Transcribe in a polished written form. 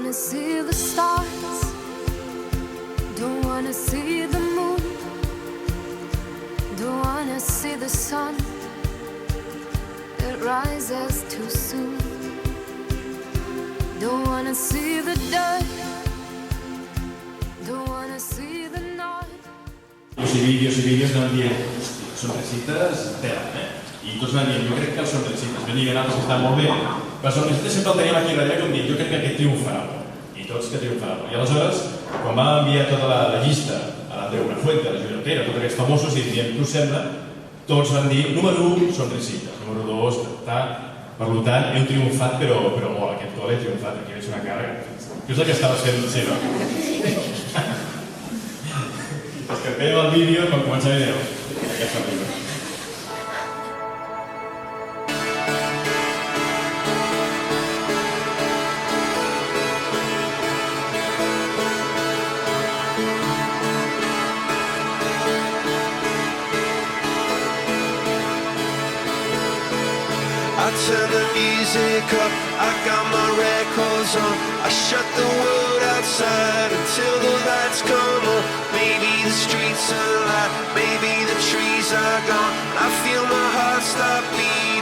wanna see the stars, don't wanna see the moon, don't wanna see the sun, it rises too soon. Don't wanna see the dirt, don't wanna see the night. Los vídeos no dient, sonrisites tela, I tots van dient, jo crec que els sonrisites, ben lligat, perquè està molt bé, però els sonrisites sempre el teníem aquí darrere com dient, jo crec que aquest triomfarà, i tots que triomfarà. I aleshores, quan vam enviar tota la llista a l'Andreu Buenafuente, a la Júlia Otero, tots aquests famosos, i diem, tu sembla, tots van dir, número 1, sonrisites, número 2, tal. Per tant, hem triomfat, però molt, aquest gol he triomfat, aquí veig una càrrega. Què és el que estaves fent, sí, no? És que fèiem el vídeo quan començava a dir, aquesta pel·lícula. I turn the music up, I got my records on. I shut the world outside until the lights come on. Maybe the streets are alive, maybe the trees are gone. I feel my heart stop beating.